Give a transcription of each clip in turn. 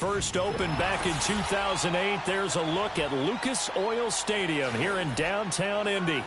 first opened back in 2008. There's a look at Lucas Oil Stadium here in downtown Indy.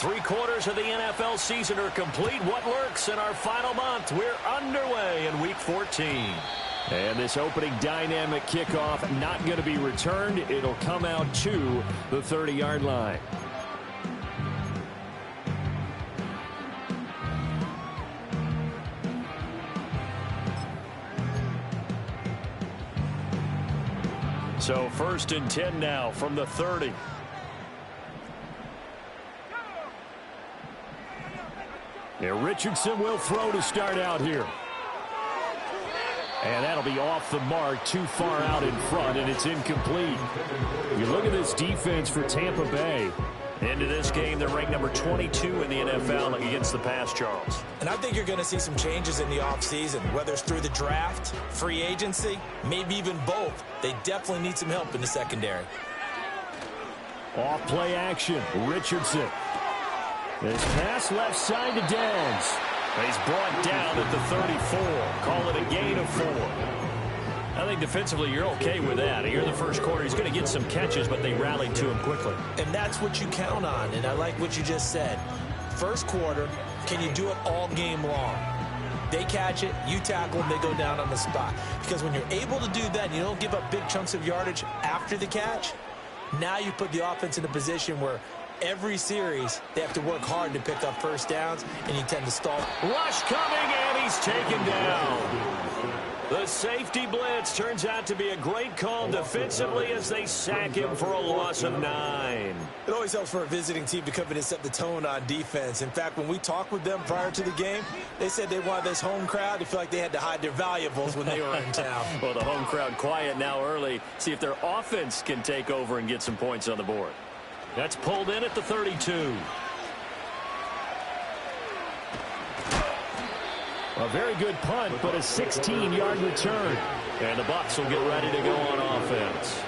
Three-quarters of the NFL season are complete. What works in our final month? We're underway in Week 14. And this opening dynamic kickoff not going to be returned. It'll come out to the 30-yard line. So 1st and 10 now from the 30. Yeah, Richardson will throw to start out here. And that'll be off the mark, too far out in front, and it's incomplete. You look at this defense for Tampa Bay. Into this game, they're ranked number 22 in the NFL against the pass, Charles. And I think you're going to see some changes in the offseason, whether it's through the draft, free agency, maybe even both. They definitely need some help in the secondary. Off-play action, Richardson. This pass left side to Downs. He's brought down at the 34. Call it a gain of 4. I think defensively you're okay with that. Here in the first quarter, he's going to get some catches, but they rallied to him quickly. And that's what you count on, and I like what you just said. First quarter, can you do it all game long? They catch it, you tackle them, they go down on the spot. Because when you're able to do that and you don't give up big chunks of yardage after the catch, now you put the offense in a position where every series, they have to work hard to pick up first downs, and you tend to stall. Rush coming, and he's taken down. The safety blitz turns out to be a great call defensively as they sack him for a loss of 9. It always helps for a visiting team to come in and set the tone on defense. In fact, when we talked with them prior to the game, they said they wanted this home crowd to feel like they had to hide their valuables when they were in town. Well, the home crowd quiet now early. See if their offense can take over and get some points on the board. That's pulled in at the 32. A very good punt, but a 16-yard return. And the Bucs will get ready to go on offense.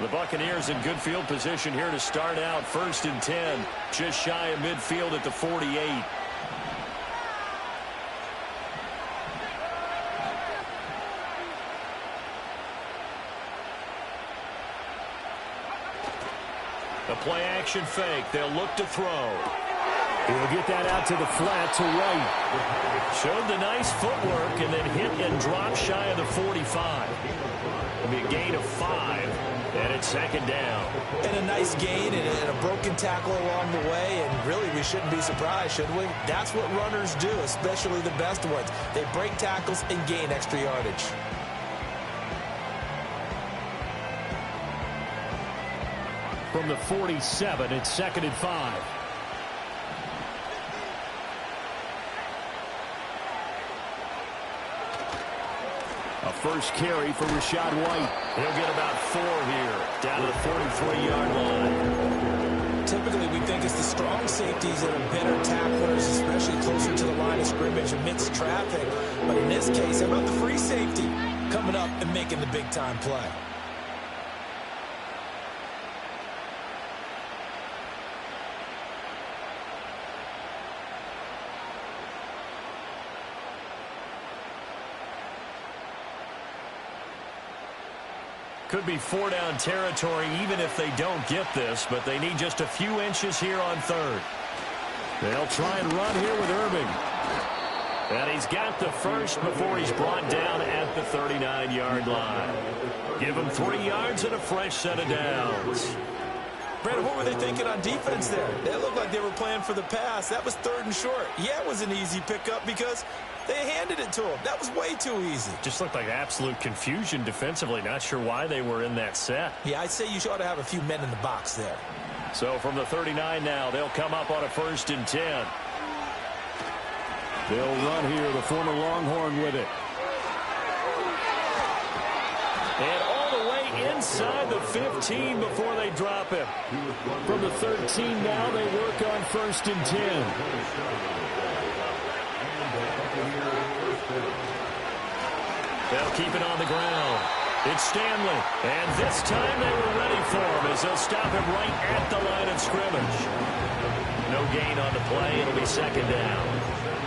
The Buccaneers in good field position here to start out. 1st and 10, just shy of midfield at the 48. The play action fake. They'll look to throw. He'll get that out to the flat to right. Showed the nice footwork and then hit and drop shy of the 45. It'll be a gain of 5. And it's 2nd down. And a nice gain and a broken tackle along the way. And really, we shouldn't be surprised, should we? That's what runners do, especially the best ones. They break tackles and gain extra yardage. From the 47, it's 2nd and 5. A first carry for Rachaad White. He'll get about 4 here, down to the 43-yard line. Typically, we think it's the strong safeties that are better tacklers, especially closer to the line of scrimmage amidst traffic. But in this case, how about the free safety coming up and making the big-time play? Could be 4-down territory even if they don't get this, but they need just a few inches here on 3rd. They'll try and run here with Irving. And he's got the first before he's brought down at the 39-yard line. Give him 3 yards and a fresh set of downs. Brandon, what were they thinking on defense there? They looked like they were playing for the pass. That was 3rd and short. Yeah, it was an easy pickup because they handed it to him. That was way too easy. Just looked like absolute confusion defensively. Not sure why they were in that set. Yeah, I'd say you ought to have a few men in the box there. So from the 39 now, they'll come up on a 1st and 10. They'll run here, the former Longhorn with it. And all the way inside the 15 before they drop him. From the 13 now, they work on 1st and 10. They'll keep it on the ground. It's Stanley. And this time they were ready for him as they'll stop him right at the line of scrimmage. No gain on the play. It'll be 2nd down.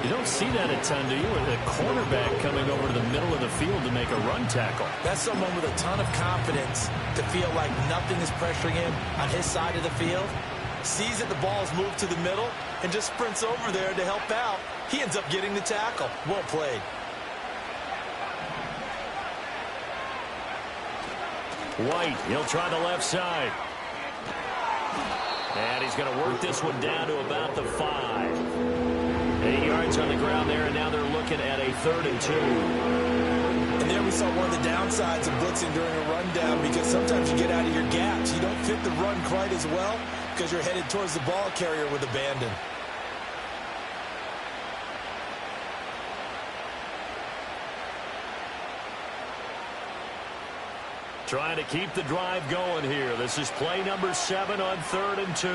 You don't see that a ton, do you? With a cornerback coming over to the middle of the field to make a run tackle. That's someone with a ton of confidence to feel like nothing is pressuring him on his side of the field. Sees that the ball's moved to the middle and just sprints over there to help out. He ends up getting the tackle. Well played. White, he'll try the left side. And he's going to work this one down to about the 5. 8 yards on the ground there, and now they're looking at a 3rd and 2. And there we saw one of the downsides of blitzing during a rundown, because sometimes you get out of your gaps. You don't fit the run quite as well because you're headed towards the ball carrier with abandon. Trying to keep the drive going here. This is play number 7 on 3rd and 2.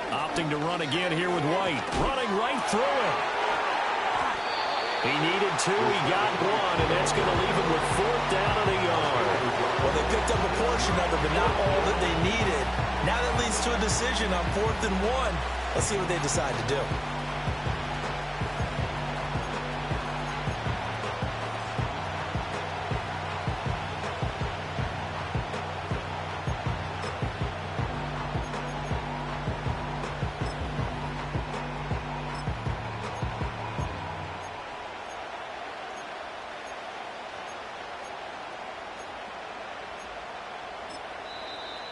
Opting to run again here with White. Running right through it. He needed 2. He got 1, and that's going to leave him with 4th down and a yard. Well, they picked up a portion of it, but not all that they needed. Now that leads to a decision on 4th and 1. Let's see what they decide to do.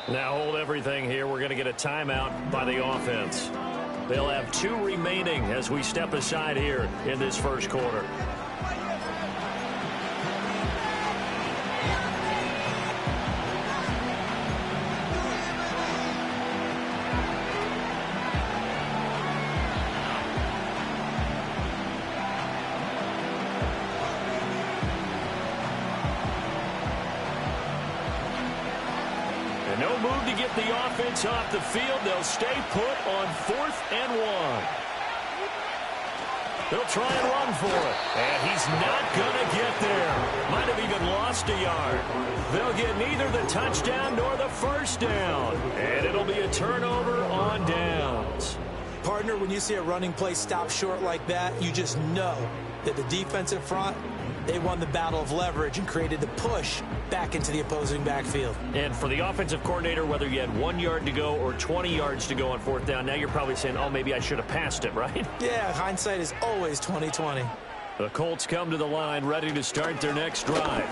Now hold everything here. We're going to get a timeout by the offense. They'll have 2 remaining as we step aside here in this first quarter. No move to get the offense off the field. They'll stay put on 4th and 1. They'll try and run for it. And he's not going to get there. Might have even lost a yard. They'll get neither the touchdown nor the first down. And it'll be a turnover on downs. Partner, when you see a running play stop short like that, you just know that the defensive front, they won the battle of leverage and created the push back into the opposing backfield. And for the offensive coordinator, whether you had 1 yard to go or 20 yards to go on 4th down, now you're probably saying, oh, maybe I should have passed it, right? Yeah, hindsight is always 20/20. The Colts come to the line ready to start their next drive.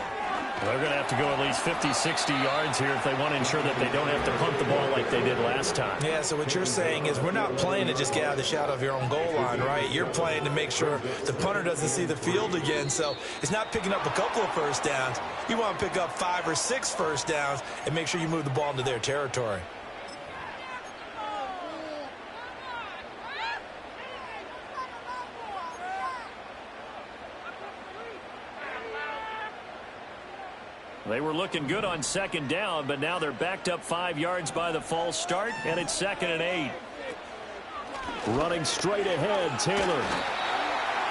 They're going to have to go at least 50, 60 yards here if they want to ensure that they don't have to punt the ball like they did last time. Yeah, so what you're saying is we're not playing to just get out of the shadow of your own goal line, right? You're playing to make sure the punter doesn't see the field again. So it's not picking up a couple of first downs. You want to pick up 5 or 6 first downs and make sure you move the ball into their territory. They were looking good on 2nd down, but now they're backed up 5 yards by the false start, and it's 2nd and 8. Running straight ahead, Taylor.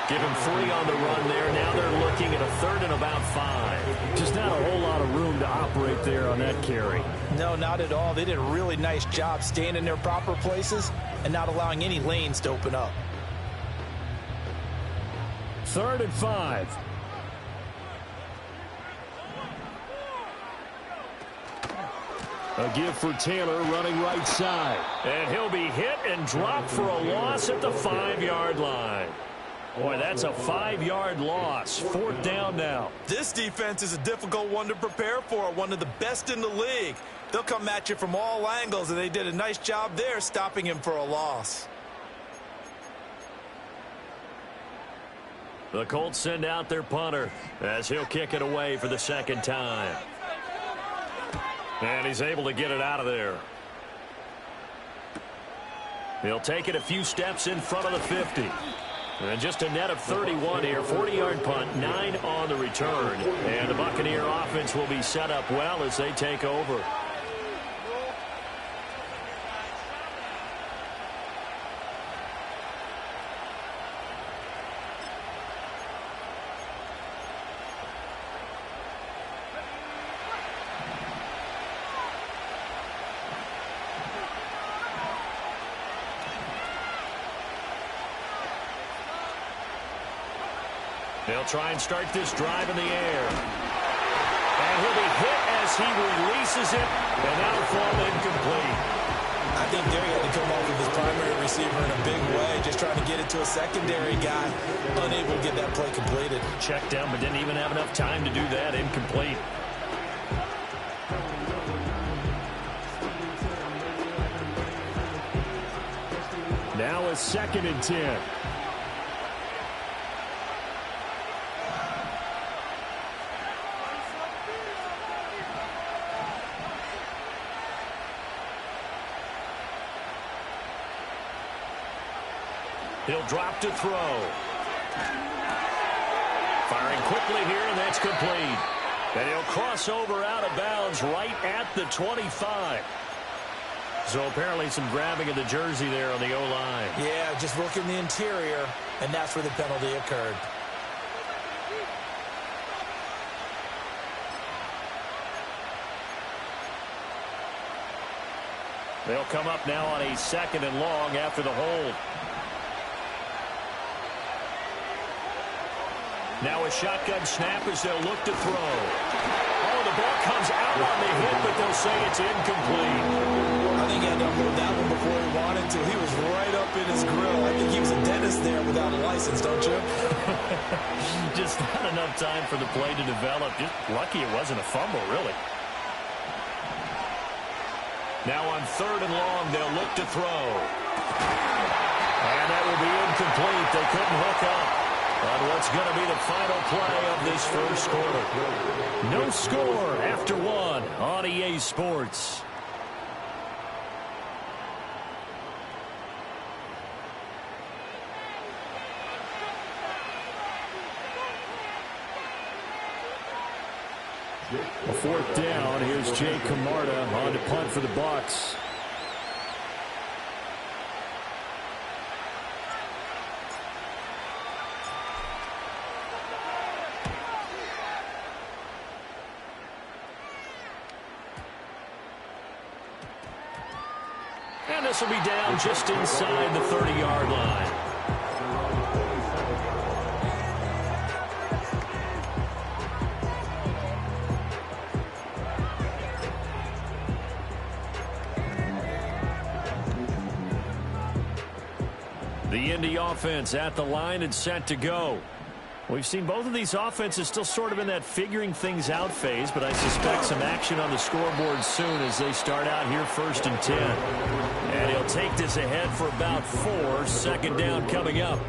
Give him 3 on the run there. Now they're looking at a 3rd and about 5. Just not a whole lot of room to operate there on that carry. No, not at all. They did a really nice job staying in their proper places and not allowing any lanes to open up. 3rd and 5. A give for Taylor running right side. And he'll be hit and dropped for a loss at the 5-yard line. Boy, that's a 5-yard loss. 4th down now. This defense is a difficult one to prepare for, one of the best in the league. They'll come at you from all angles, and they did a nice job there stopping him for a loss. The Colts send out their punter as he'll kick it away for the 2nd time. And he's able to get it out of there. He'll take it a few steps in front of the 50. And just a net of 31 here. 40-yard punt, 9 on the return. And the Buccaneer offense will be set up well as they take over. They'll try and start this drive in the air. And he'll be hit as he releases it, and that'll fall incomplete. I think Derry had to come off of his primary receiver in a big way, just trying to get it to a secondary guy, unable to get that play completed. Checked down, but didn't even have enough time to do that. Incomplete. Now a 2nd and 10. He'll drop to throw. Firing quickly here, and that's complete. And he'll cross over out of bounds right at the 25. So apparently some grabbing of the jersey there on the O-line. Yeah, just looking the interior, and that's where the penalty occurred. They'll come up now on a 2nd and long after the hold. Now a shotgun snap as they'll look to throw. Oh, the ball comes out on the hit, but they'll say it's incomplete. I think he had to hold that one before he wanted to. He was right up in his grill. I think he was a dentist there without a license, don't you? Just not enough time for the play to develop. Just lucky it wasn't a fumble, really. Now on 3rd and long, they'll look to throw. And that will be incomplete. They couldn't hook up on what's going to be the final play of this 1st quarter. No score after 1 on EA Sports. A 4th down. Here's Jay Camarda on to punt for the Bucs. And this will be down just inside the 30-yard line. The Indy offense at the line and set to go. We've seen both of these offenses still sort of in that figuring things out phase, but I suspect some action on the scoreboard soon as they start out here 1st and 10. And he'll take this ahead for about 4. 2nd down coming up.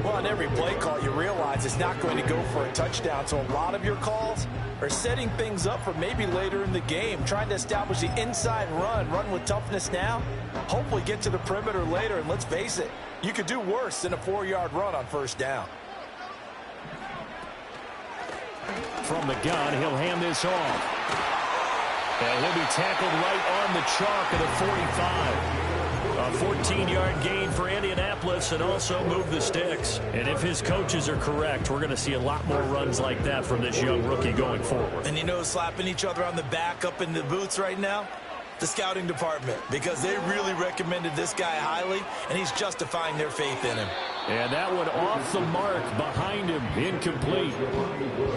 Well, on every play call, you realize it's not going to go for a touchdown, so a lot of your calls are setting things up for maybe later in the game, trying to establish the inside run with toughness now, hopefully get to the perimeter later, and let's face it, you could do worse than a 4-yard run on 1st down. From the gun, he'll hand this off. And he'll be tackled right on the chalk of the 45. A 14-yard gain for Indianapolis and also move the sticks. And if his coaches are correct, we're going to see a lot more runs like that from this young rookie going forward. And you know, slapping each other on the back up in the boots right now? The scouting department, because they really recommended this guy highly, and he's justifying their faith in him. And that one off the mark behind him, incomplete.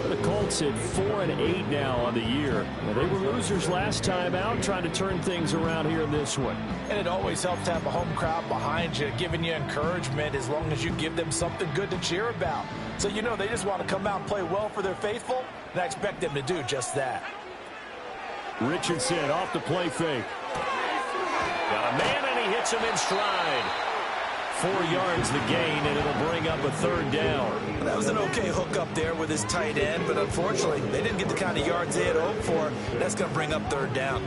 The Colts at 4-8 now on the year. Well, they were losers last time out, trying to turn things around here in this one. And it always helps to have a home crowd behind you, giving you encouragement as long as you give them something good to cheer about. So you know they just want to come out and play well for their faithful, and I expect them to do just that. Richardson off the play fake. Got a man, and he hits him in stride. 4 yards the gain, and it'll bring up a third down. That was an okay hook up there with his tight end, but unfortunately, they didn't get the kind of yards they had hoped for. That's going to bring up third down.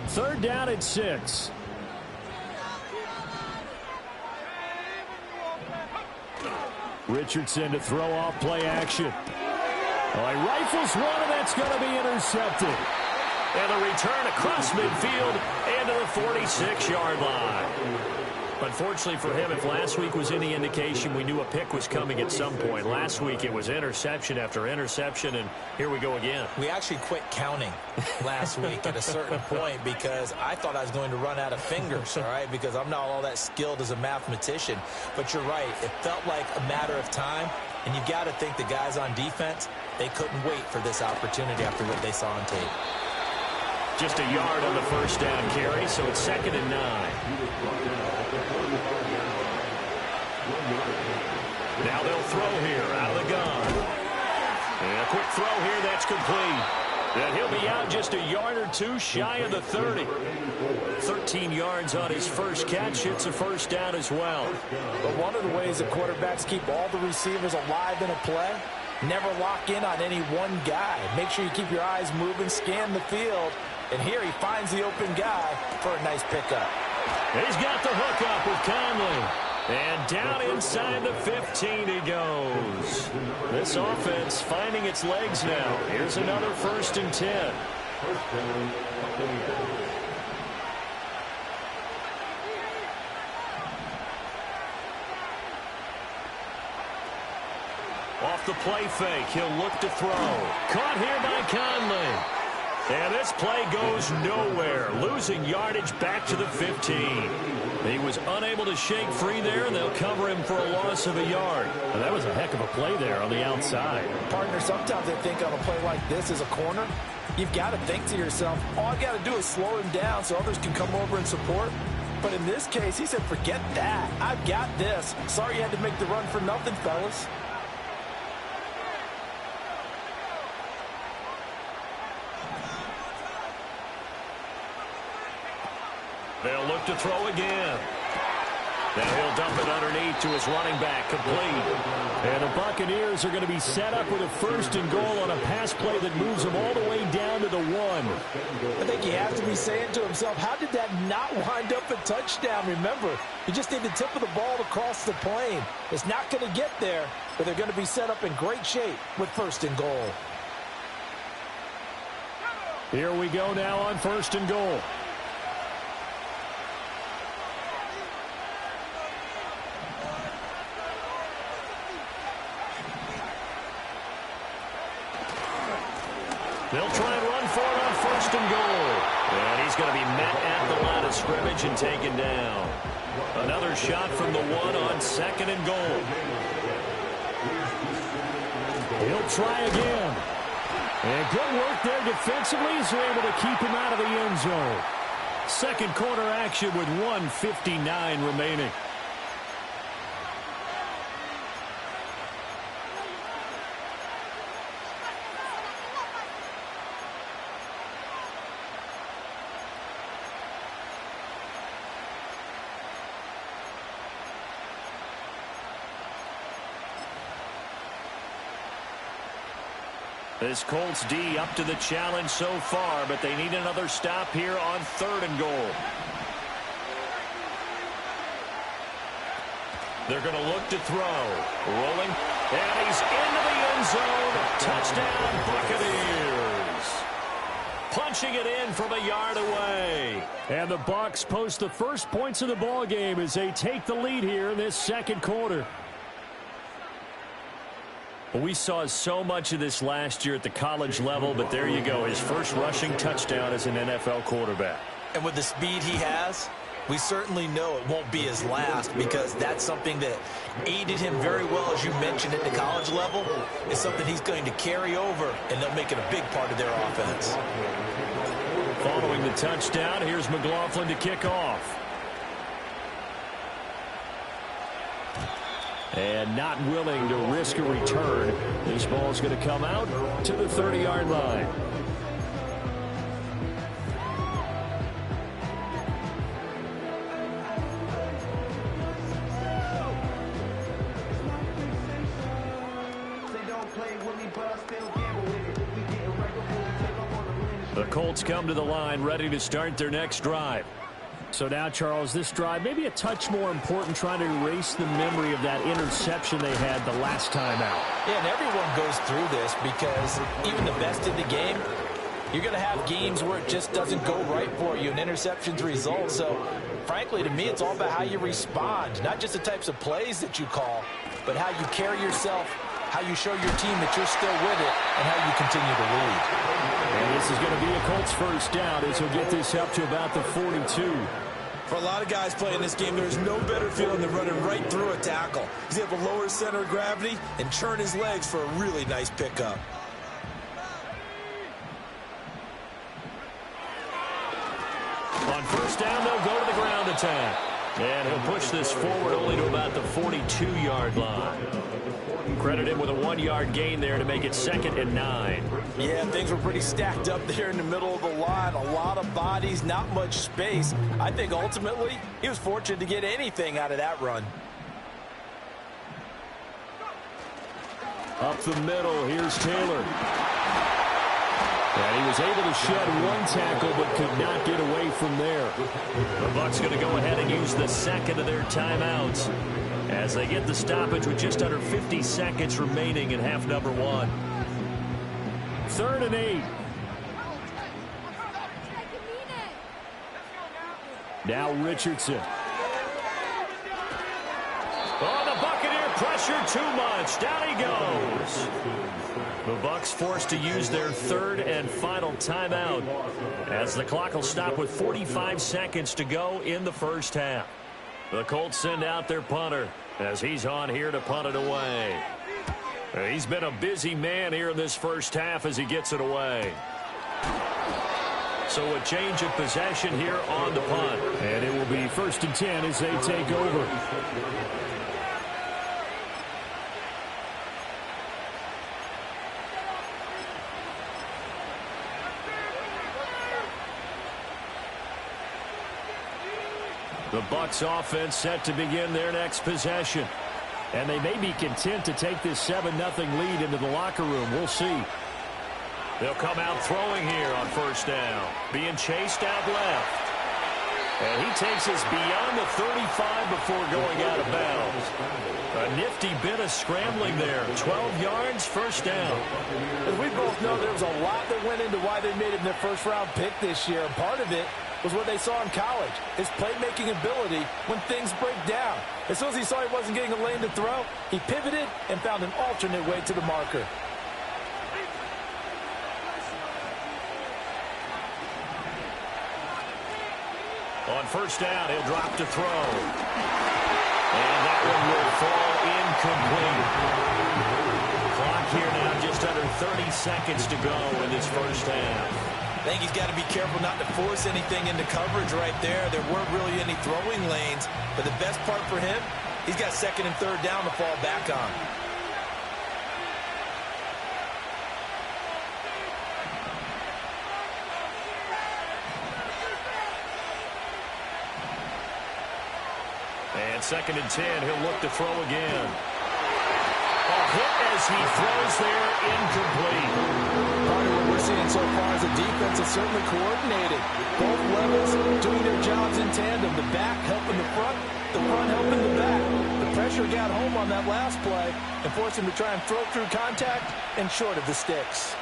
Third down at 6. Richardson to throw off play action. Oh, he rifles one, and that's going to be intercepted. And a return across midfield and to the 46-yard line. Unfortunately for him, if last week was any indication, we knew a pick was coming at some point. Last week it was interception after interception, and here we go again. We actually quit counting last week at a certain point because I thought I was going to run out of fingers, all right, because I'm not all that skilled as a mathematician. But you're right. It felt like a matter of time, and you got to think the guys on defense, they couldn't wait for this opportunity after what they saw on tape. Just a yard on the first down carry, so it's 2nd and 9. Now they'll throw here out of the gun. And a quick throw here, that's complete. And he'll be out just a yard or two shy of the 30. 13 yards on his first catch. It's a first down as well. But one of the ways the quarterbacks keep all the receivers alive in a play, never lock in on any one guy. Make sure you keep your eyes moving, scan the field. And here he finds the open guy for a nice pickup. He's got the hook up with Conley. And down inside the 15 he goes. This offense finding its legs now. Here's another 1st and 10. Off the play fake, he'll look to throw. Caught here by Conley. And this play goes nowhere. Losing yardage back to the 15. He was unable to shake free there, and they'll cover him for a loss of a yard. Well, that was a heck of a play there on the outside. Partner, sometimes I think on a play like this as a corner, you've got to think to yourself, all I got to do is slow him down so others can come over and support. But in this case, he said, forget that. I've got this. Sorry you had to make the run for nothing, fellas. They'll look to throw again. Now he'll dump it underneath to his running back, complete. And the Buccaneers are going to be set up with a 1st and goal on a pass play that moves them all the way down to the 1. I think he has to be saying to himself, how did that not wind up a touchdown? Remember, you just need the tip of the ball to cross the plane. It's not going to get there, but they're going to be set up in great shape with 1st and goal. Here we go now on 1st and goal. They'll try and run for it on 1st and goal. And he's going to be met at the line of scrimmage and taken down. Another shot from the 1 on 2nd and goal. He'll try again. And good work there defensively as they're able to keep him out of the end zone. Second quarter action with 1:59 remaining. This Colts D up to the challenge so far, but they need another stop here on 3rd and goal. They're going to look to throw. Rolling. And he's into the end zone. Touchdown, Buccaneers. Punching it in from a yard away. And the Bucs post the first points of the ball game as they take the lead here in this second quarter. Well, we saw so much of this last year at the college level, but there you go, his first rushing touchdown as an NFL quarterback. And with the speed he has, we certainly know it won't be his last, because that's something that aided him very well, as you mentioned, at the college level. It's something he's going to carry over, and they'll make it a big part of their offense. Following the touchdown, here's McLaughlin to kick off. And not willing to risk a return. This ball's going to come out to the 30-yard line. The Colts come to the line, ready to start their next drive. So now, Charles, this drive maybe a touch more important, trying to erase the memory of that interception they had the last time out. Yeah, and everyone goes through this, because even the best in the game, you're going to have games where it just doesn't go right for you, and interceptions result. So, frankly, to me, it's all about how you respond, not just the types of plays that you call, but how you carry yourself, how you show your team that you're still with it, and how you continue to lead. And this is going to be a Colts first down as he'll get this up to about the 42. For a lot of guys playing this game, there's no better feeling than running right through a tackle. He's able to lower his center of gravity and churn his legs for a really nice pickup. On first down, they'll go to the ground attack. And he'll push this forward only to about the 42-yard line. Credit him with a 1-yard gain there to make it 2nd and 9. Yeah, things were pretty stacked up there in the middle of the line. A lot of bodies, not much space. I think ultimately he was fortunate to get anything out of that run. Up the middle, here's Taylor. And he was able to shed one tackle but could not get away from there. The Bucs going to go ahead and use the second of their timeouts as they get the stoppage with just under 50 seconds remaining in half number 1. 3rd and 8. Now Richardson. Oh, the Buccaneer pressure too much. Down he goes. The Bucs forced to use their 3rd and final timeout as the clock will stop with 45 seconds to go in the first half. The Colts send out their punter as he's on here to punt it away. He's been a busy man here in this first half as he gets it away. So a change of possession here on the punt. And it will be 1st and 10 as they take over. The Bucs offense set to begin their next possession. And they may be content to take this 7-0 lead into the locker room. We'll see. They'll come out throwing here on first down. Being chased out left. And he takes us beyond the 35 before going out of bounds. A nifty bit of scrambling there. 12 yards, first down. As we both know, there was a lot that went into why they made him their first-round pick this year. And part of it was what they saw in college, his playmaking ability when things break down. As soon as he saw he wasn't getting a lane to throw, he pivoted and found an alternate way to the marker. On first down, he'll drop to throw. And that one will fall incomplete. Clock here now, just under 30 seconds to go in this first half. I think he's got to be careful not to force anything into coverage right there. There weren't really any throwing lanes. But the best part for him, he's got 2nd and 3rd down to fall back on. And 2nd and 10, he'll look to throw again. A hit as he throws there, incomplete. Part of what we're seeing so far is the defense is certainly coordinated. Both levels doing their jobs in tandem. The back helping the front helping the back. The pressure got home on that last play and forced him to try and throw through contact and short of the sticks.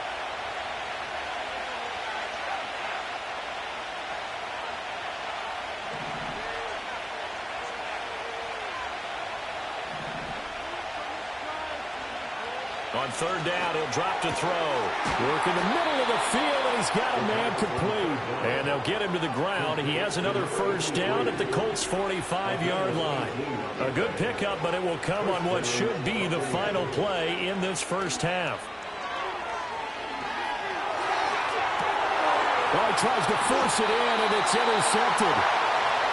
On third down, he'll drop to throw. Work in the middle of the field, and he's got a man complete. And they'll get him to the ground. He has another first down at the Colts' 45-yard line. A good pickup, but it will come on what should be the final play in this first half. Well, he tries to force it in, and it's intercepted.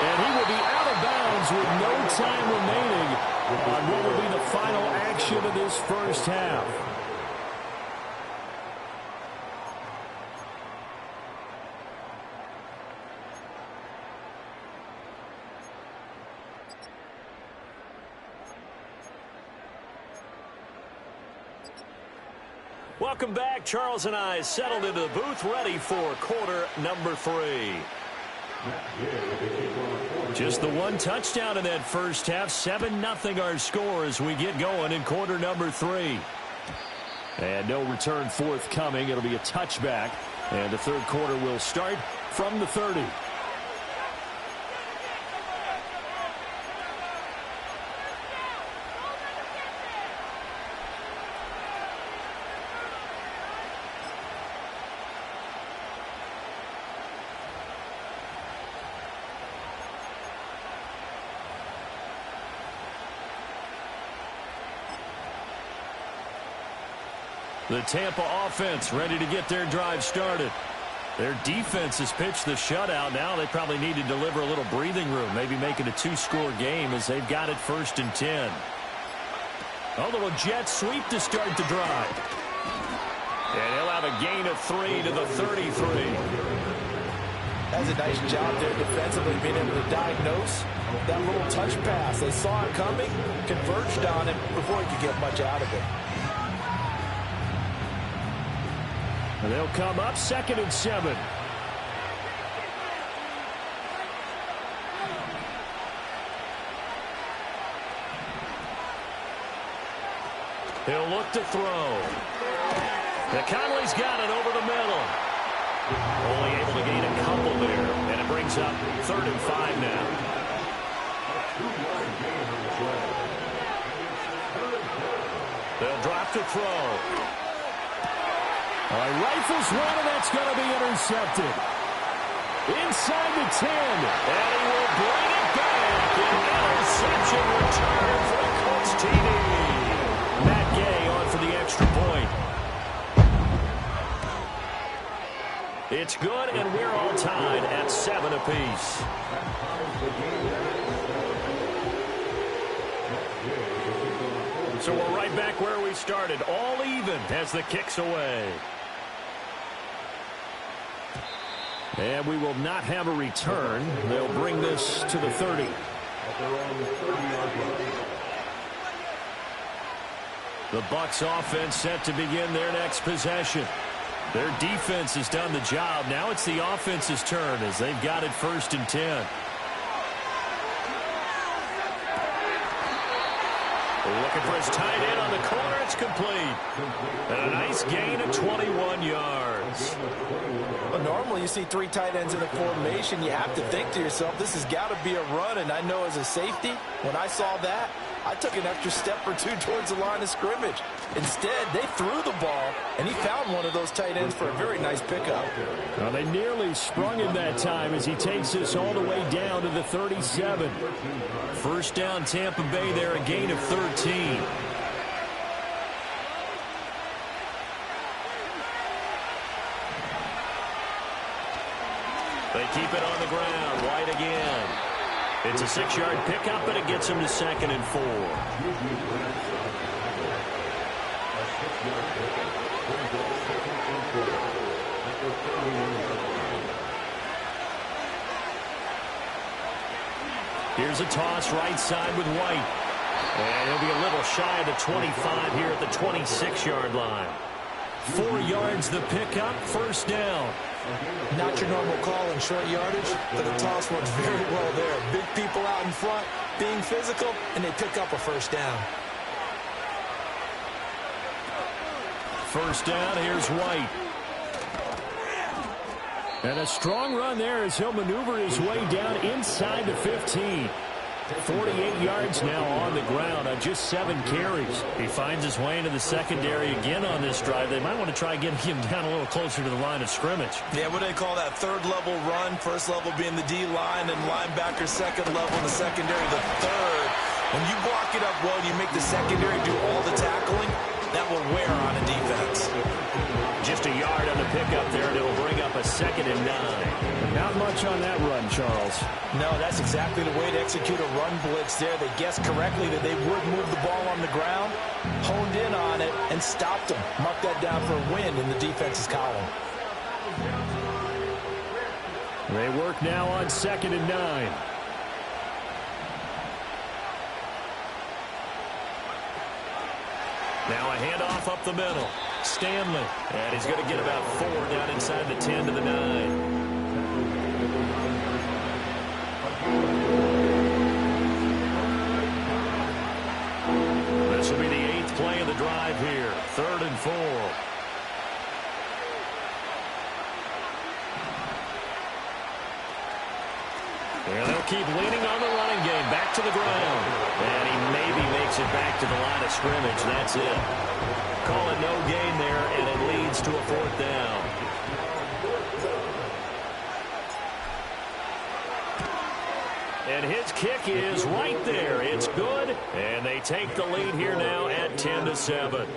And he will be out of bounds with no time remaining on what will be the final action of this first half. Welcome back. Charles and I settled into the booth, ready for quarter number 3. Just the one touchdown in that first half. 7-0 our score as we get going in quarter number 3. And no return forthcoming. It'll be a touchback. And the third quarter will start from the 30. The Tampa offense ready to get their drive started. Their defense has pitched the shutout. Now they probably need to deliver a little breathing room, maybe make it a 2-score game as they've got it 1st and 10. A little jet sweep to start the drive. And he'll have a gain of 3 to the 33. That's a nice job there defensively, being able to diagnose that little touch pass. They saw it coming, converged on it before he could get much out of it. And they'll come up 2nd and 7. He'll look to throw. Conley's got it over the middle. Only able to gain a couple there, and it brings up 3rd and 5 now. They'll drop to throw. Rifles one, and that's going to be intercepted. Inside the 10. And he will bring it back. An interception return for the Colts TD. Matt Gay on for the extra point. It's good, and we're all tied at 7 apiece. So we're right back where we started, all even as the kick's away. And we will not have a return. They'll bring this to the 30. The Bucs offense set to begin their next possession. Their defense has done the job. Now it's the offense's turn as they've got it 1st and 10. Looking for his tight end on the corner. It's complete. And a nice gain of 21 yards. Well, normally you see 3 tight ends in a formation. You have to think to yourself, this has got to be a run. And I know as a safety, when I saw that, I took an extra step or 2 towards the line of scrimmage. Instead, they threw the ball, and he found one of those tight ends for a very nice pickup. Well, they nearly sprung him that time as he takes this all the way down to the 37. First down, Tampa Bay there, a gain of 13. They keep it on the ground. White again. It's a 6-yard pickup, and it gets him to 2nd and 4. Here's a toss right side with White. And he'll be a little shy of the 25 here at the 26-yard line. 4 yards the pickup, 1st down. Not your normal call in short yardage, but the toss works very well there. Big people out in front, being physical, and they pick up a 1st down. 1st down, here's White. And a strong run there as he'll maneuver his way down inside the 15. 48 yards now on the ground on just 7 carries. He finds his way into the secondary again on this drive. They might want to try getting him down a little closer to the line of scrimmage. Yeah, what do they call that? Third level run. First level being the D-line and linebacker. Second level, the secondary, the third. When you block it up well, you make the secondary do all the tackling. That will wear on a defense. Just a yard on the pickup there, and it'll bring up a 2nd and 9. Not much on that run, Charles. No, that's exactly the way to execute a run blitz there. They guessed correctly that they would move the ball on the ground, honed in on it, and stopped them. Marked that down for a win in the defense's column. They work now on 2nd and 9. Now a handoff up the middle. Stanley. And he's going to get about 4 down inside the 10 to the 9. This will be the 8th play of the drive here. 3rd and 4. And they'll keep leaning on the running game. Back to the ground. And he maybe makes it back to the line of scrimmage. That's it. Call it no gain there, and it leads to a 4th down. And his kick is right there. It's good. And they take the lead here now at 10-7.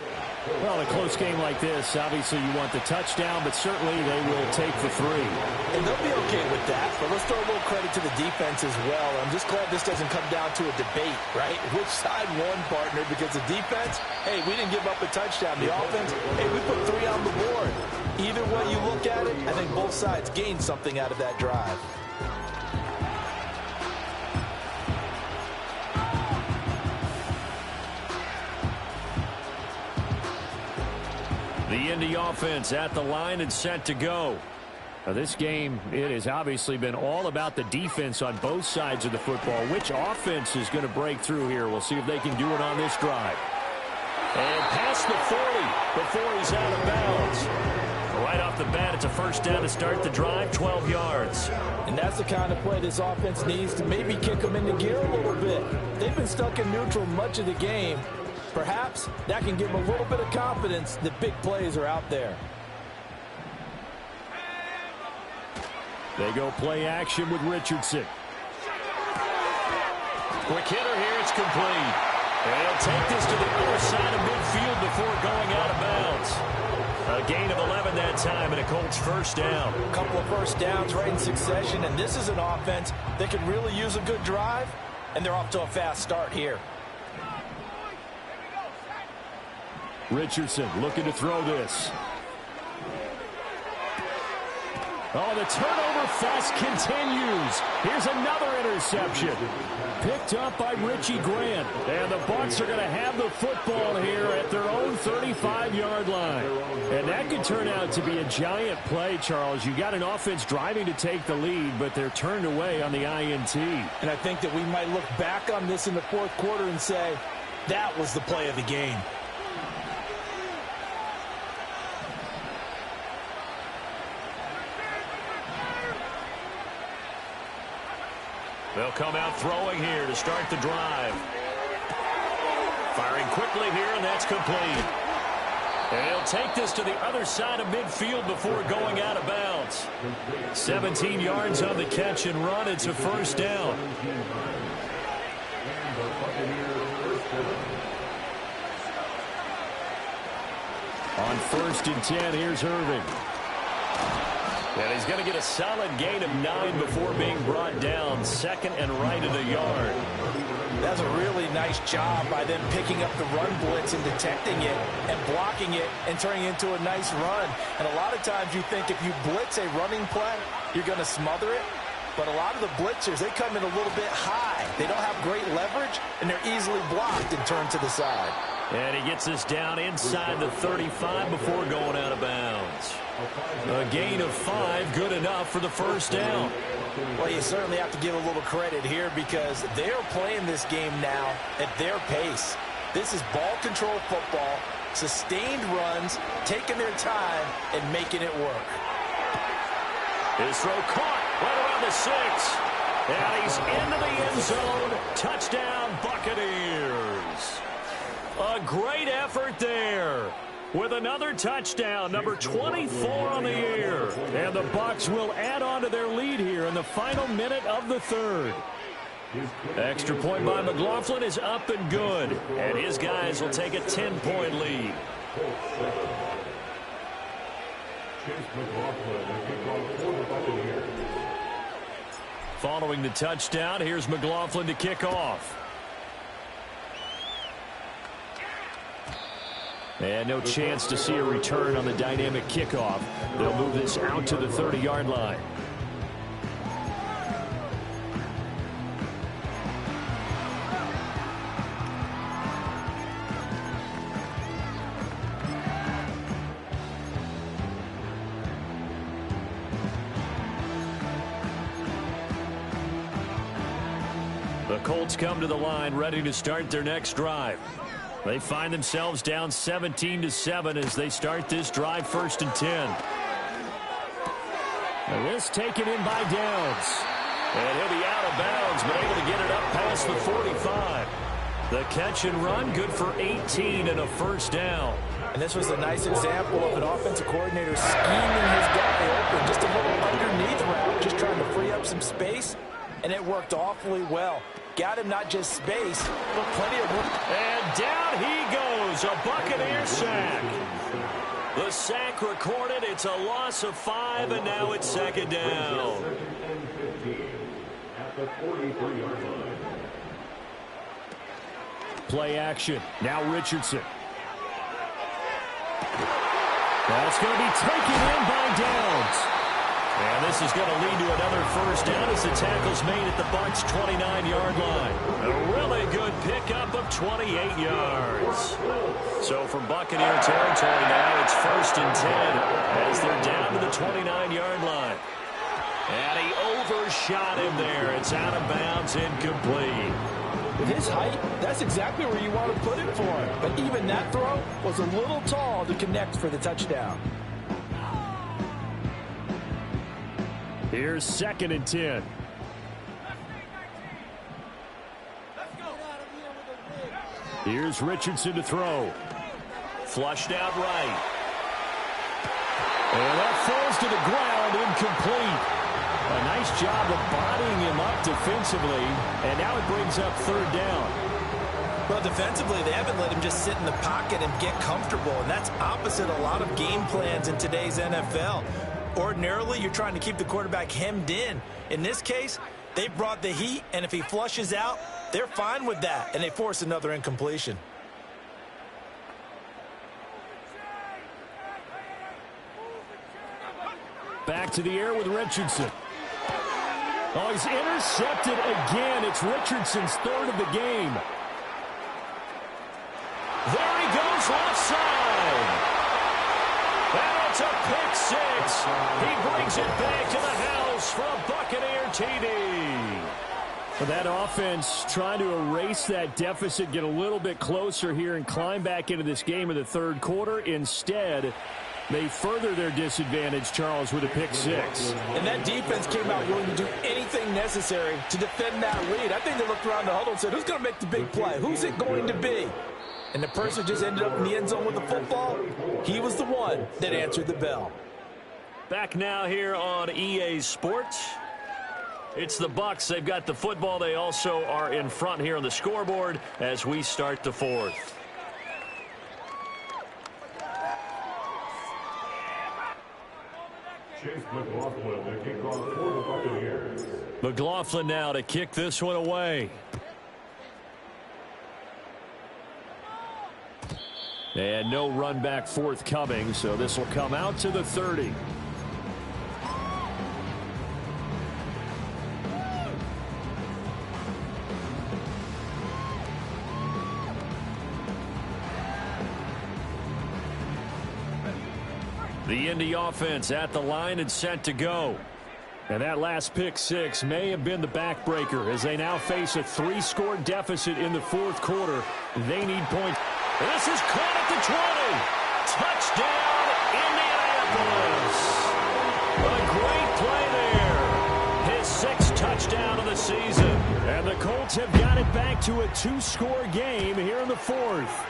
Well, in a close game like this, obviously you want the touchdown, but certainly they will take the 3. And they'll be okay with that, but let's throw a little credit to the defense as well. I'm just glad this doesn't come down to a debate, right? Which side won, partner? Because the defense, hey, we didn't give up a touchdown. The offense, hey, we put 3 on the board. Either way you look at it, I think both sides gained something out of that drive. The Indy offense at the line and set to go. Now, this game, it has obviously been all about the defense on both sides of the football. Which offense is going to break through here? We'll see if they can do it on this drive. And past the 40 before he's out of bounds. Right off the bat, it's a 1st down to start the drive, 12 yards. And that's the kind of play this offense needs to maybe kick them into gear a little bit. They've been stuck in neutral much of the game. Perhaps that can give them a little bit of confidence that big plays are out there. They go play action with Richardson. Quick hitter here, it's complete. And he'll take this to the other side of midfield before going out of bounds. A gain of 11 that time, and a Colts 1st down. A couple of 1st downs right in succession, and this is an offense that can really use a good drive, and they're off to a fast start here. Richardson looking to throw this. Oh, the turnover fest continues. Here's another interception. Picked up by Richie Grant. And the Bucs are going to have the football here at their own 35-yard line. And that could turn out to be a giant play, Charles. You got an offense driving to take the lead, but they're turned away on the INT. And I think that we might look back on this in the 4th quarter and say, that was the play of the game. They'll come out throwing here to start the drive. Firing quickly here, and that's complete. And he'll take this to the other side of midfield before going out of bounds. 17 yards on the catch and run. It's a 1st down. On 1st and 10, here's Irving. And he's going to get a solid gain of 9 before being brought down. 2nd and right at a yard. That's a really nice job by them picking up the run blitz and detecting it and blocking it and turning it into a nice run. And a lot of times you think if you blitz a running play, you're going to smother it. But a lot of the blitzers, they come in a little bit high. They don't have great leverage, and they're easily blocked and turned to the side. And he gets this down inside the 35 before going out of bounds. A gain of 5, good enough for the 1st down. Well, you certainly have to give a little credit here because they're playing this game now at their pace. This is ball control football, sustained runs, taking their time, and making it work. His throw caught right around the 6. And he's into the end zone. Touchdown, Buccaneers. A great effort there. With another touchdown, number 24 on the year. And the Bucs will add on to their lead here in the final minute of the third. Extra point by McLaughlin is up and good. And his guys will take a 10-point lead. Following the touchdown, here's McLaughlin to kick off. And no chance to see a return on the dynamic kickoff. They'll move this out to the 30-yard line. The Colts come to the line ready to start their next drive. They find themselves down 17-7 as they start this drive, 1st and 10. And this taken in by Downs. And he'll be out of bounds, but able to get it up past the 45. The catch and run, good for 18 and a first down. And this was a nice example of an offensive coordinator scheming his guy open. Just a little underneath route, just trying to free up some space. And it worked awfully well. Got him not just space, but plenty of room. And down he goes, a Buccaneer sack. The sack recorded, it's a loss of 5, and now it's 2nd down. Play action, now Richardson. That's going to be taken in by Downs. And this is going to lead to another first down as the tackle's made at the Bucs' 29-yard line. A really good pickup of 28 yards. So from Buccaneer territory now, it's 1st and 10 as they're down to the 29-yard line. And he overshot him there. It's out of bounds, incomplete. With his height, that's exactly where you want to put it for him. But even that throw was a little tall to connect for the touchdown. Here's 2nd and 10. Here's Richardson to throw. Flushed out right. And that falls to the ground, incomplete. A nice job of bodying him up defensively, and now it brings up 3rd down. Well, defensively, they haven't let him just sit in the pocket and get comfortable, and that's opposite a lot of game plans in today's NFL. Ordinarily, you're trying to keep the quarterback hemmed in. In this case, they brought the heat, and if he flushes out, they're fine with that, and they force another incompletion. Back to the air with Richardson. Oh, he's intercepted again. It's Richardson's 3rd of the game. There he goes left side. And it's a pick 6. He brings it back to the house for a Buccaneer TD. Well, that offense trying to erase that deficit, get a little bit closer here and climb back into this game in the 3rd quarter. Instead, they further their disadvantage, Charles, with a pick 6. And that defense came out willing to do anything necessary to defend that lead. I think they looked around the huddle and said, who's going to make the big play? Who's it going to be? And the person just ended up in the end zone with the football. He was the one that answered the bell. Back now here on EA Sports. It's the Bucs. They've got the football. They also are in front here on the scoreboard as we start the 4th. McLaughlin now to kick this one away. And no run back forthcoming, so this will come out to the 30. The Indy offense at the line and set to go. And that last pick 6 may have been the backbreaker as they now face a 3-score deficit in the 4th quarter. They need points. This is caught at the 20. Touchdown, Indianapolis. A great play there. His 6th touchdown of the season. And the Colts have got it back to a 2-score game here in the fourth.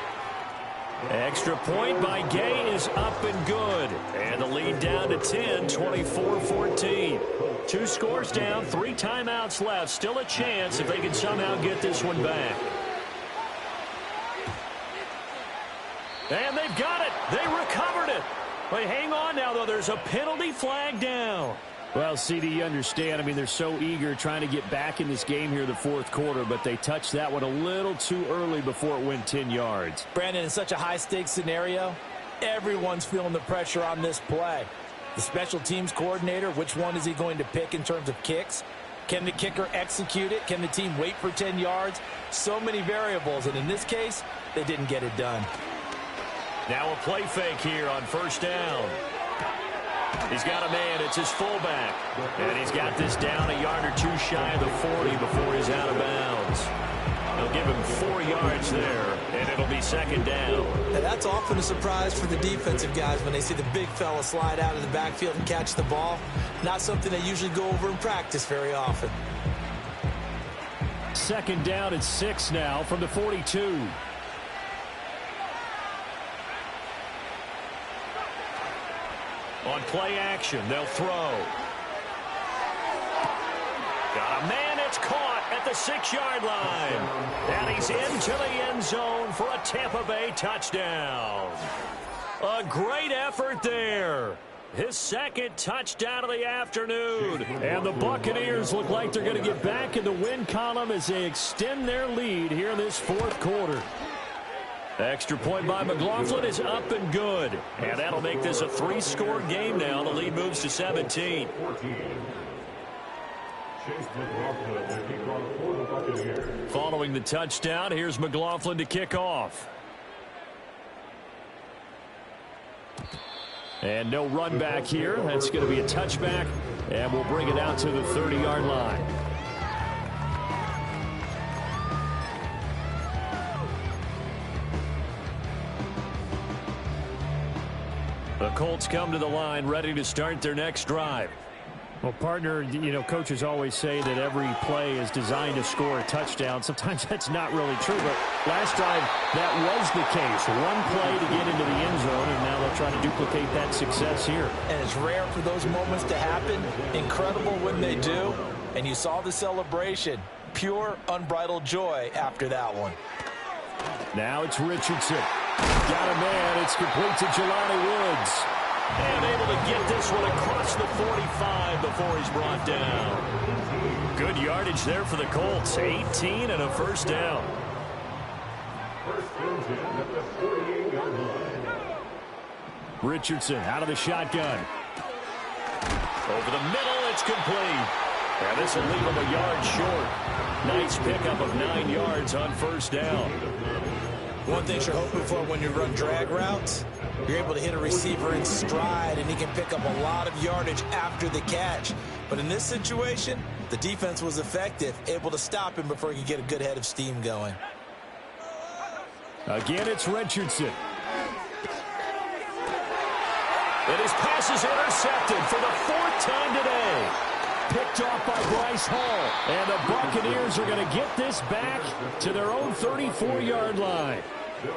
Extra point by Gay is up and good. And the lead down to 10, 24-14. 2 scores down, 3 timeouts left. Still a chance if they can somehow get this one back. And they've got it. They recovered it. But hang on now, though. There's a penalty flag down. Well, CD, you understand. I mean, they're so eager trying to get back in this game here in the fourth quarter, but they touched that one a little too early before it went 10 yards. Brandon, in such a high-stakes scenario, everyone's feeling the pressure on this play. The special teams coordinator, which one is he going to pick in terms of kicks? Can the kicker execute it? Can the team wait for 10 yards? So many variables, and in this case, they didn't get it done. Now a play fake here on first down. He's got a man. It's his fullback. And he's got this down a yard or 2 shy of the 40 before he's out of bounds. They'll give him 4 yards there, and it'll be second down. Now that's often a surprise for the defensive guys when they see the big fella slide out of the backfield and catch the ball. Not something they usually go over in practice very often. Second down and 6 now from the 42. On play action, they'll throw. Got a man, it's caught at the 6-yard line. And he's into the end zone for a Tampa Bay touchdown. A great effort there. His second touchdown of the afternoon. And the Buccaneers look like they're going to get back in the win column as they extend their lead here in this fourth quarter. Extra point by McLaughlin is up and good. And that'll make this a 3-score game now. The lead moves to 17. Following the touchdown, here's McLaughlin to kick off. And no run back here. That's going to be a touchback. And we'll bring it out to the 30-yard line. The Colts come to the line ready to start their next drive. Well, partner, you know, coaches always say that every play is designed to score a touchdown. Sometimes that's not really true, but last drive that was the case. One play to get into the end zone, and now they'll try to duplicate that success here. And it's rare for those moments to happen. Incredible when they do. And you saw the celebration. Pure, unbridled joy after that one. Now it's Richardson. Got a man. It's complete to Jelani Woods. And able to get this one across the 45 before he's brought down. Good yardage there for the Colts. 18 and a first down. Richardson out of the shotgun. Over the middle, it's complete. And this will leave him a yard short. Nice pickup of 9 yards on first down. One thing you're hoping for when you run drag routes, you're able to hit a receiver in stride, and he can pick up a lot of yardage after the catch. But in this situation, the defense was effective, able to stop him before he could get a good head of steam going. Again, it's Richardson. And his pass is intercepted for the 4th time today. Picked off by Bryce Hall. And the Buccaneers are going to get this back to their own 34-yard line.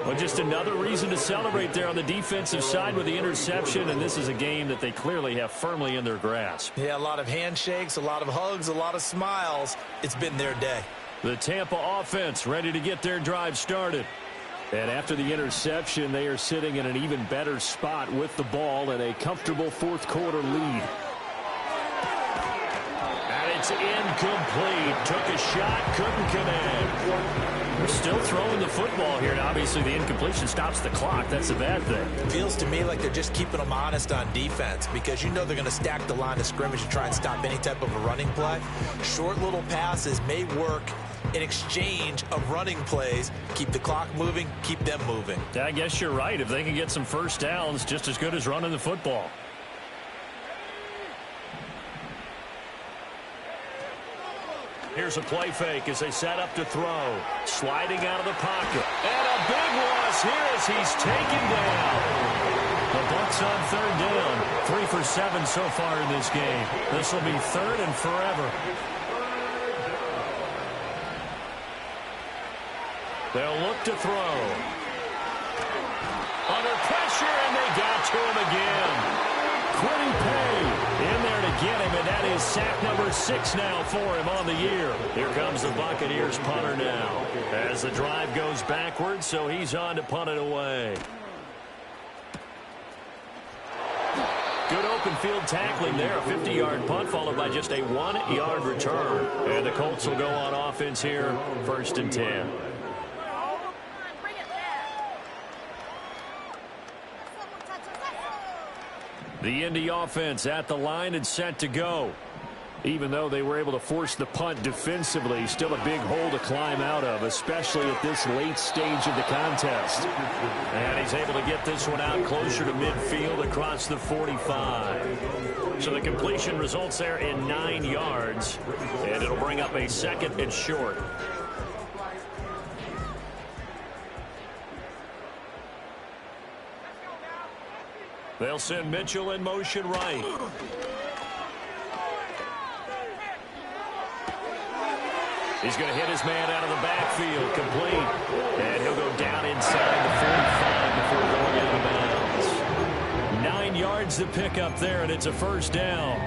Well, just another reason to celebrate there on the defensive side with the interception, and this is a game that they clearly have firmly in their grasp. Yeah, a lot of handshakes, a lot of hugs, a lot of smiles. It's been their day. The Tampa offense ready to get their drive started. And after the interception, they are sitting in an even better spot with the ball and a comfortable fourth quarter lead. And it's incomplete. Took a shot, couldn't connect. They're still throwing the football here, and obviously the incompletion stops the clock. That's a bad thing. It feels to me like they're just keeping them honest on defense because you know they're going to stack the line of scrimmage and try and stop any type of a running play. Short little passes may work in exchange of running plays. Keep the clock moving, keep them moving. I guess you're right. If they can get some first downs, just as good as running the football. Here's a play fake as they set up to throw. Sliding out of the pocket. And a big loss here as he's taken down. The Bucs on 3rd down. 3 for 7 so far in this game. This will be 3rd and forever. They'll look to throw. Under pressure, and they got to him again. Quitting Pay in there to get him, and that is sack number 6 now for him on the year. Here comes the Buccaneers punter now as the drive goes backwards, so he's on to punt it away. Good open field tackling there. A 50-yard punt followed by just a 1-yard return. And the Colts will go on offense here, 1st and 10. The Indy offense at the line and set to go. Even though they were able to force the punt defensively, still a big hole to climb out of, especially at this late stage of the contest. And he's able to get this one out closer to midfield across the 45. So the completion results there in 9 yards, and it'll bring up a 2nd and short. They'll send Mitchell in motion right. He's going to hit his man out of the backfield, complete. And he'll go down inside the 45 before going into bounds. 9 yards to pick up there, and it's a 1st down.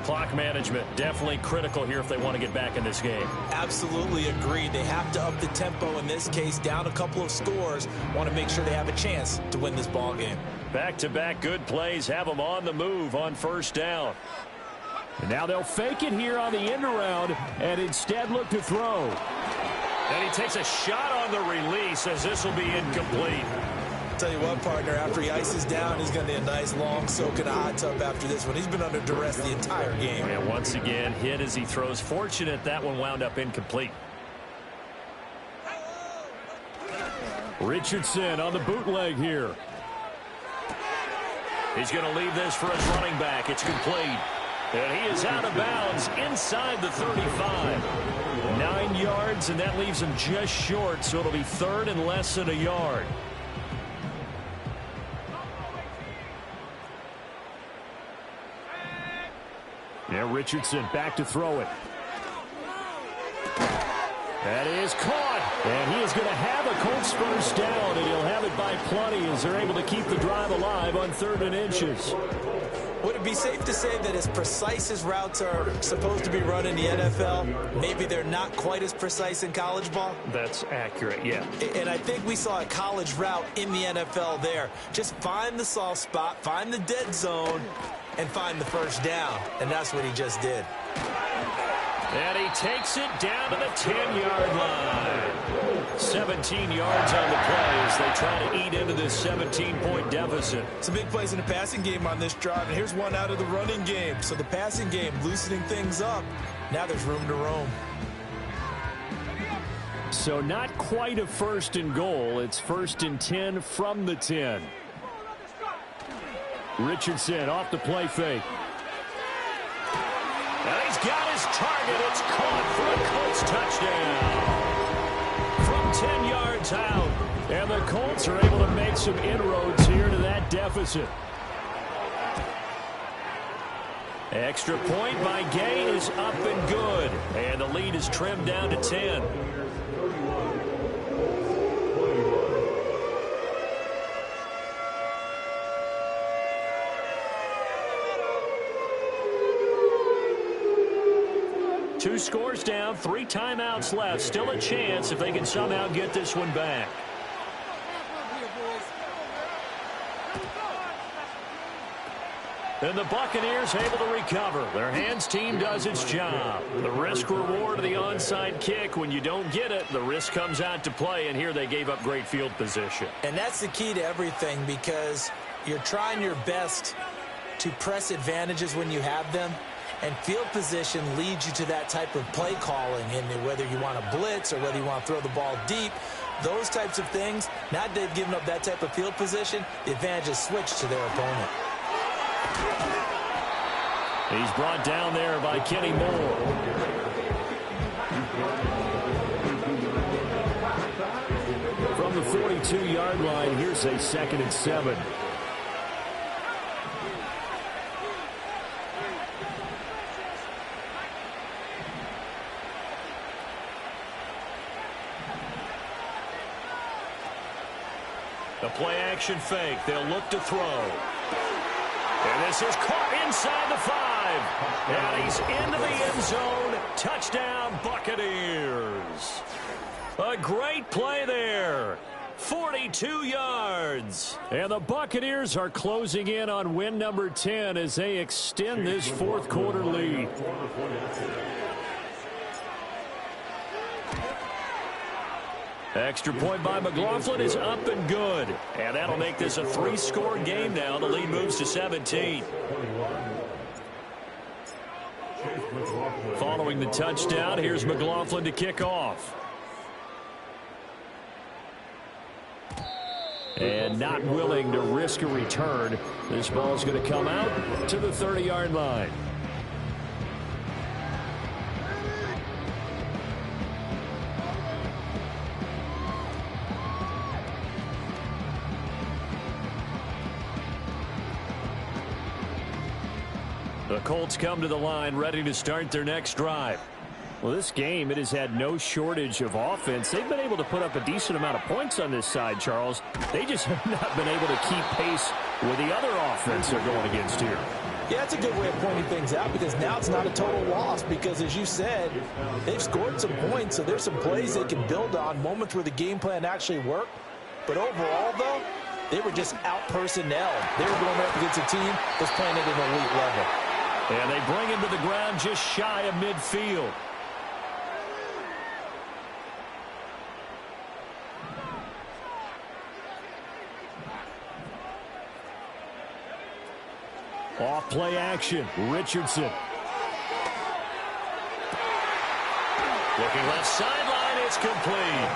Clock management definitely critical here if they want to get back in this game. Absolutely agreed. They have to up the tempo in this case, down a couple of scores. Want to make sure they have a chance to win this ball game. Back-to-back good plays have them on the move on 1st down. And now they'll fake it here on the end around and instead look to throw. And he takes a shot on the release as this will be incomplete. Tell you what, partner, after he ices down, he's going to need a nice long soak in a hot tub after this one. He's been under duress the entire game. And once again, hit as he throws. Fortunate that one wound up incomplete. Richardson on the bootleg here. He's going to leave this for his running back. It's complete. And he is out of bounds inside the 35. 9 yards, and that leaves him just short, so it'll be 3rd and less than a yard. Now Richardson back to throw it. That is caught. And he is going to have a Colts 1st down, and he'll have it by plenty as they're able to keep the drive alive on 3rd and inches. Would it be safe to say that as precise as routes are supposed to be run in the NFL, maybe they're not quite as precise in college ball? That's accurate, yeah. And I think we saw a college route in the NFL there. Just find the soft spot, find the dead zone, and find the 1st down. And that's what he just did. And he takes it down to the 10-yard line. 17 yards on the play as they try to eat into this 17-point deficit. Some big plays in the passing game on this drive, and here's one out of the running game. So the passing game loosening things up. Now there's room to roam. So not quite a 1st and goal. It's 1st and 10 from the 10. Richardson off the play fake. And he's got his target. It's caught for a Colts touchdown. From 10 yards out. And the Colts are able to make some inroads here to that deficit. Extra point by Gay is up and good. And the lead is trimmed down to 10. Two scores down, 3 timeouts left. Still a chance if they can somehow get this one back. And the Buccaneers able to recover. Their hands team does its job. The risk reward of the onside kick. When you don't get it, the risk comes out to play, and here they gave up great field position. And that's the key to everything, because you're trying your best to press advantages when you have them. And field position leads you to that type of play calling, and whether you want to blitz or whether you want to throw the ball deep, those types of things, now that they've given up that type of field position, the advantage is switched to their opponent. He's brought down there by Kenny Moore. From the 42-yard line, here's a 2nd and 7. The play action fake. They'll look to throw. And this is caught inside the 5. And he's into the end zone. Touchdown, Buccaneers. A great play there. 42 yards. And the Buccaneers are closing in on win number 10 as they extend this fourth quarter lead. Extra point by McLaughlin is up and good. And that'll make this a 3-score game now. The lead moves to 17. Following the touchdown, here's McLaughlin to kick off. And not willing to risk a return. This ball's going to come out to the 30-yard line. The Colts come to the line ready to start their next drive. Well, this game, it has had no shortage of offense. They've been able to put up a decent amount of points on this side, Charles. They just have not been able to keep pace with the other offense they're going against here. Yeah, it's a good way of pointing things out because now it's not a total loss because, as you said, they've scored some points, so there's some plays they can build on, moments where the game plan actually worked. But overall, though, they were just out-personnel. They were going up against a team that's playing at an elite level. And they bring him to the ground just shy of midfield. Off play action, Richardson. Looking left sideline, it's complete.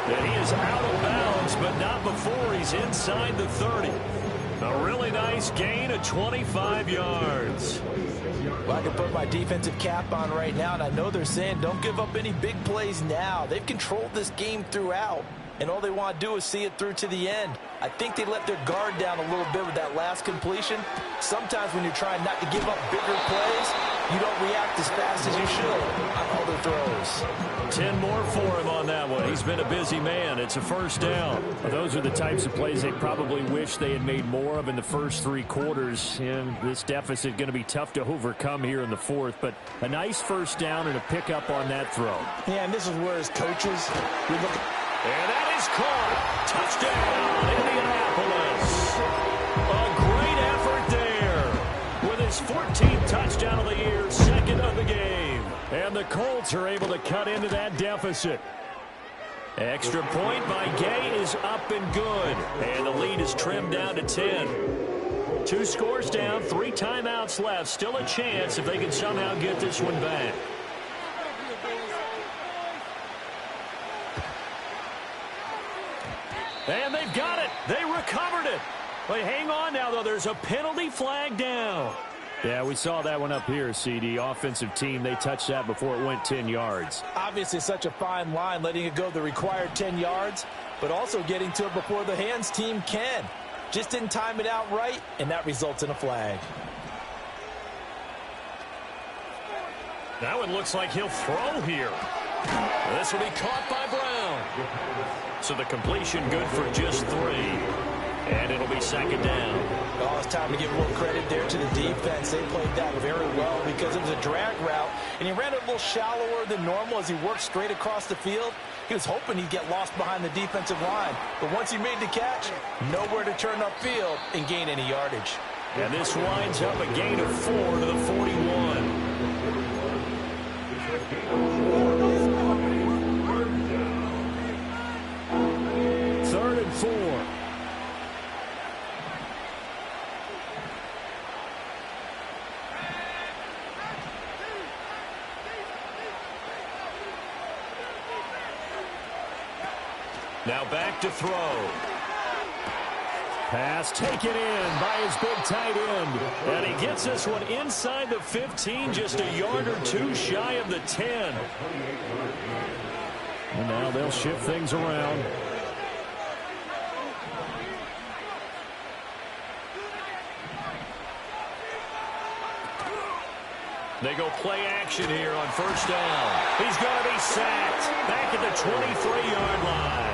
And he is out of bounds, but not before he's inside the 30. A really nice gain of 25 yards. Well, I can put my defensive cap on right now, and I know they're saying don't give up any big plays now. They've controlled this game throughout, and all they want to do is see it through to the end. I think they let their guard down a little bit with that last completion. Sometimes when you're trying not to give up bigger plays, you don't react as fast as you should on other throws. 10 more for him on that one. He's been a busy man. It's a first down. Well, those are the types of plays they probably wish they had made more of in the first 3 quarters. And this deficit going to be tough to overcome here in the fourth. But a nice first down and a pickup on that throw. Yeah, and this is where as coaches, we look at... And that is caught. Touchdown, Indianapolis. A great effort there with his 14th touchdown of the year, second of the game. And the Colts are able to cut into that deficit. Extra point by Gay is up and good. And the lead is trimmed down to 10. 2 scores down, 3 timeouts left. Still a chance if they can somehow get this one back. And they've got it. They recovered it. But hang on now, though. There's a penalty flag down. Yeah, we saw that one up here, CD. Offensive team, they touched that before it went 10 yards. Obviously such a fine line, letting it go the required 10 yards, but also getting to it before the hands team can. Just didn't time it out right, and that results in a flag. That one looks like he'll throw here. This will be caught by Brown. So the completion good for just 3. And it'll be second down. Oh, it's time to give more credit there to the defense. They played that very well because it was a drag route, and he ran it a little shallower than normal as he worked straight across the field. He was hoping he'd get lost behind the defensive line. But once he made the catch, nowhere to turn upfield and gain any yardage. And this winds up a gain of 4 to the 41. Third and 4. Now back to throw. Pass taken in by his big tight end. And he gets this one inside the 15, just a yard or 2 shy of the 10. And now they'll shift things around. They go play action here on first down. He's going to be sacked back at the 23-yard line.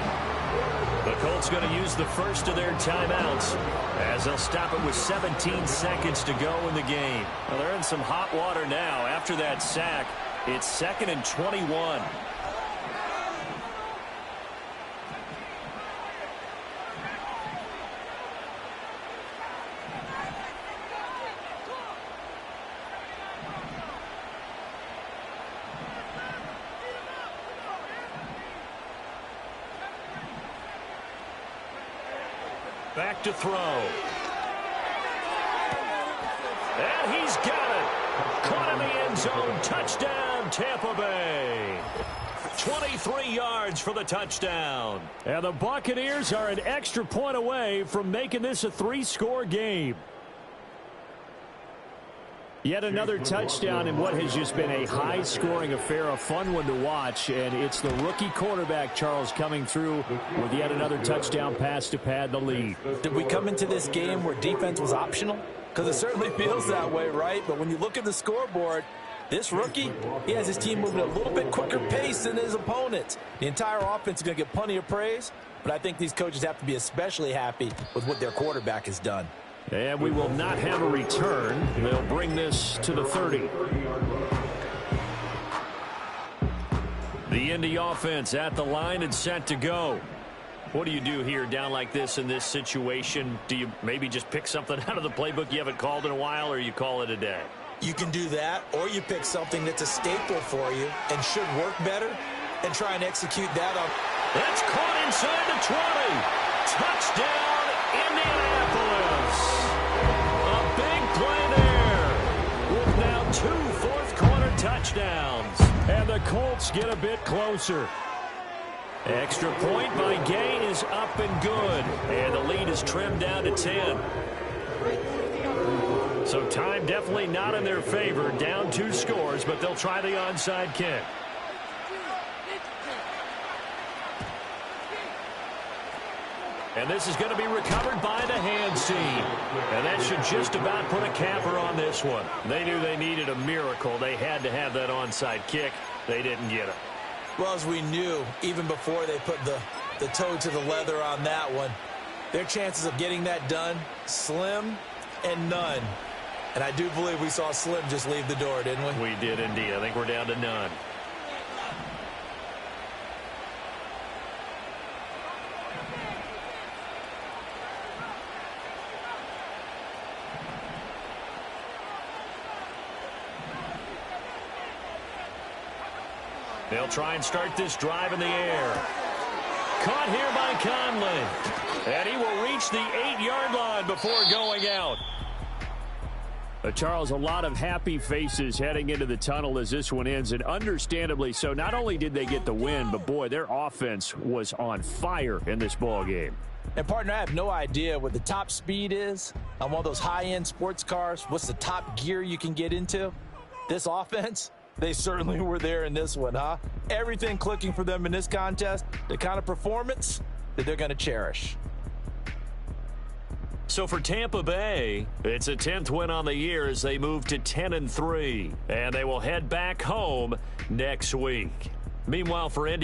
The Colts Colts going to use the first of their timeouts as they'll stop it with 17 seconds to go in the game. Well, they're in some hot water now. After that sack, it's 2nd and 21. Back to throw. And he's got it. Caught in the end zone. Touchdown, Tampa Bay. 23 yards for the touchdown. And the Buccaneers are an extra point away from making this a 3-score game. Yet another touchdown in what has just been a high-scoring affair, a fun one to watch. And it's the rookie quarterback, Charles, coming through with yet another touchdown pass to pad the lead. Did we come into this game where defense was optional? Because it certainly feels that way, right? But when you look at the scoreboard, this rookie, he has his team moving at a little bit quicker pace than his opponents. The entire offense is going to get plenty of praise, but I think these coaches have to be especially happy with what their quarterback has done. And we will not have a return. They'll bring this to the 30. The Indy offense at the line and set to go. What do you do here down like this in this situation? Do you maybe just pick something out of the playbook you haven't called in a while, or you call it a day? You can do that, or you pick something that's a staple for you and should work better and try and execute that on. That's caught inside the 20. Touchdown, Indianapolis. A big play there with now 2 fourth-quarter touchdowns. And the Colts get a bit closer. Extra point by Gay is up and good. And the lead is trimmed down to 10. So time definitely not in their favor. Down 2 scores, but they'll try the onside kick. And this is going to be recovered by the hands team. And that should just about put a capper on this one. They knew they needed a miracle. They had to have that onside kick. They didn't get it. Well, as we knew, even before they put the toe to the leather on that one, their chances of getting that done, slim and none. And I do believe we saw Slim just leave the door, didn't we? We did indeed. I think we're down to none. They'll try and start this drive in the air. Caught here by Conley. And he will reach the 8-yard line before going out. Charles, a lot of happy faces heading into the tunnel as this one ends, and understandably so. Not only did they get the win, but boy, their offense was on fire in this ball game. And partner, I have no idea what the top speed is on one of those high-end sports cars. What's the top gear you can get into? This offense, they certainly were there in this one, huh? Everything clicking for them in this contest, the kind of performance that they're going to cherish. So for Tampa Bay, it's a 10th win on the year as they move to 10-3. And they will head back home next week. Meanwhile, for Indy,